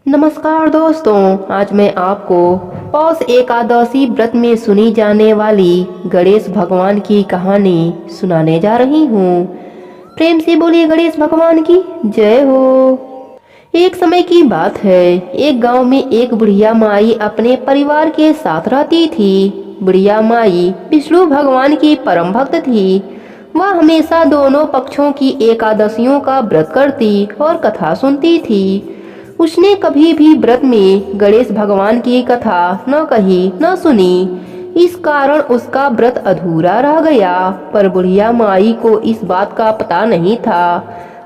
नमस्कार दोस्तों, आज मैं आपको पौष एकादशी व्रत में सुनी जाने वाली गणेश भगवान की कहानी सुनाने जा रही हूँ। प्रेम से बोलिए गणेश भगवान की जय हो। एक समय की बात है, एक गांव में एक बुढ़िया माई अपने परिवार के साथ रहती थी। बुढ़िया माई विष्णु भगवान की परम भक्त थी। वह हमेशा दोनों पक्षों की एकादशियों का व्रत करती और कथा सुनती थी। उसने कभी भी व्रत में गणेश भगवान की कथा न कही न सुनी। इस कारण उसका व्रत अधूरा रह गया। पर बुढ़िया माई को इस बात का पता नहीं था।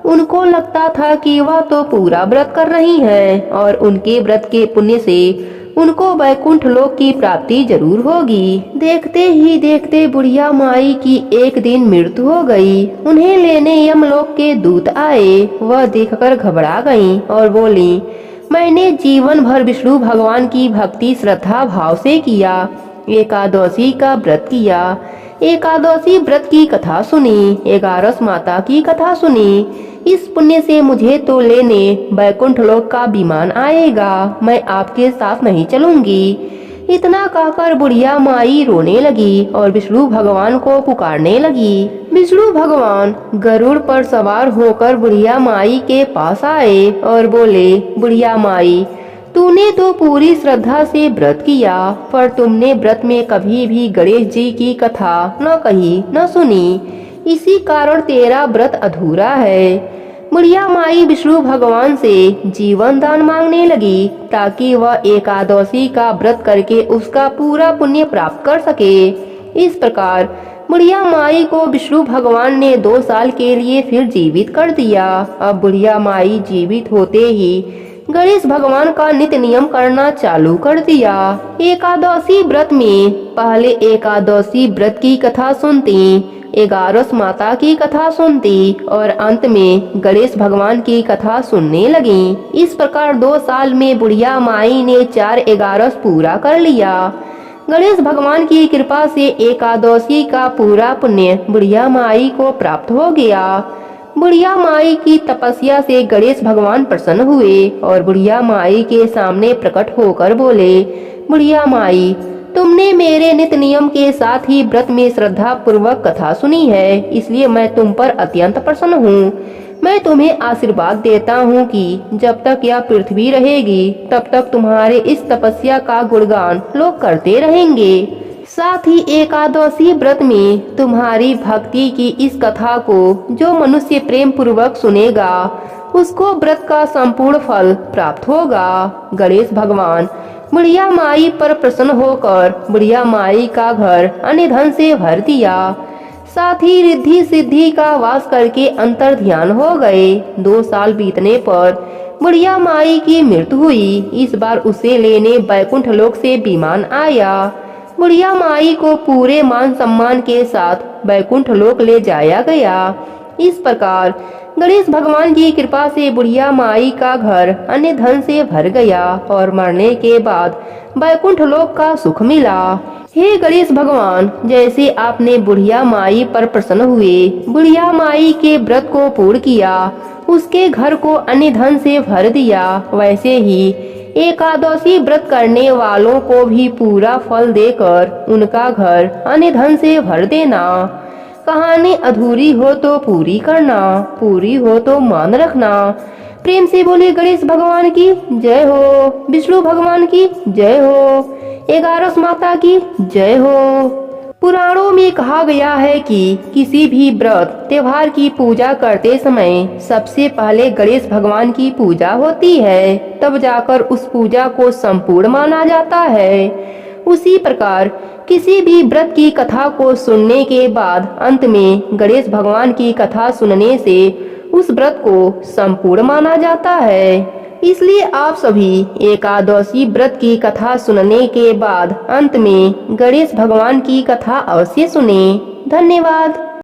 उनको लगता था कि वह तो पूरा व्रत कर रही है और उनके व्रत के पुण्य से उनको वैकुंठ लोक की प्राप्ति जरूर होगी। देखते ही देखते बुढ़िया माई की एक दिन मृत्यु हो गई। उन्हें लेने यमलोक के दूत आए। वह देखकर घबरा गईं और बोली, मैंने जीवन भर विष्णु भगवान की भक्ति श्रद्धा भाव से किया, एकादशी का व्रत किया, एकादशी व्रत की कथा सुनी, 11 माता की कथा सुनी। इस पुण्य से मुझे तो लेने वैकुंठ लोक का विमान आएगा। मैं आपके साथ नहीं चलूंगी। इतना कहकर बुढ़िया माई रोने लगी और विष्णु भगवान को पुकारने लगी। विष्णु भगवान गरुड़ पर सवार होकर बुढ़िया माई के पास आए और बोले, बुढ़िया माई, तूने तो पूरी श्रद्धा से व्रत किया, पर तुमने व्रत में कभी भी गणेश जी की कथा न कही न सुनी। इसी कारण तेरा व्रत अधूरा है। बुढ़िया माई विष्णु भगवान से जीवन दान मांगने लगी ताकि वह एकादशी का व्रत करके उसका पूरा पुण्य प्राप्त कर सके। इस प्रकार बुढ़िया माई को विष्णु भगवान ने 2 साल के लिए फिर जीवित कर दिया। अब बुढ़िया माई जीवित होते ही गणेश भगवान का नित्य नियम करना चालू कर दिया। एकादशी व्रत में पहले एकादशी व्रत की कथा सुनती, 11 माता की कथा सुनती और अंत में गणेश भगवान की कथा सुनने लगी। इस प्रकार 2 साल में बुढ़िया माई ने 4-11 पूरा कर लिया। गणेश भगवान की कृपा से एकादशी का पूरा पुण्य बुढ़िया माई को प्राप्त हो गया। बुढ़िया माई की तपस्या से गणेश भगवान प्रसन्न हुए और बुढ़िया माई के सामने प्रकट होकर बोले, बुढ़िया माई, तुमने मेरे नित्य नियम के साथ ही व्रत में श्रद्धा पूर्वक कथा सुनी है, इसलिए मैं तुम पर अत्यंत प्रसन्न हूँ। मैं तुम्हें आशीर्वाद देता हूँ कि जब तक यह पृथ्वी रहेगी तब तक तुम्हारे इस तपस्या का गुणगान लोग करते रहेंगे। साथ ही एकादशी व्रत में तुम्हारी भक्ति की इस कथा को जो मनुष्य प्रेम पूर्वक सुनेगा उसको व्रत का संपूर्ण फल प्राप्त होगा। गणेश भगवान बुढ़िया माई पर प्रसन्न होकर बुढ़िया माई का घर अन्य धन से भर दिया। साथ ही रिद्धि सिद्धि का वास करके अंतर ध्यान हो गए। 2 साल बीतने पर बुढ़िया माई की मृत्यु हुई। इस बार उसे लेने वैकुंठ लोक से विमान आया। बुढ़िया माई को पूरे मान सम्मान के साथ वैकुंठ लोक ले जाया गया। इस प्रकार गणेश भगवान की कृपा से बुढ़िया माई का घर अन्य धन से भर गया और मरने के बाद वैकुंठ लोक का सुख मिला। हे गणेश भगवान, जैसे आपने बुढ़िया माई पर प्रसन्न हुए, बुढ़िया माई के व्रत को पूर्ण किया, उसके घर को अन्य धन से भर दिया, वैसे ही एकादशी व्रत करने वालों को भी पूरा फल देकर उनका घर अन्य धन से भर देना। कहानी अधूरी हो तो पूरी करना, पूरी हो तो मान रखना। प्रेम से बोले गणेश भगवान की जय हो, विष्णु भगवान की जय हो, 11 माता की जय हो। पुराणों में कहा गया है कि किसी भी व्रत त्योहार की पूजा करते समय सबसे पहले गणेश भगवान की पूजा होती है, तब जाकर उस पूजा को संपूर्ण माना जाता है। उसी प्रकार किसी भी व्रत की कथा को सुनने के बाद अंत में गणेश भगवान की कथा सुनने से उस व्रत को संपूर्ण माना जाता है। इसलिए आप सभी एकादशी व्रत की कथा सुनने के बाद अंत में गणेश भगवान की कथा अवश्य सुने। धन्यवाद।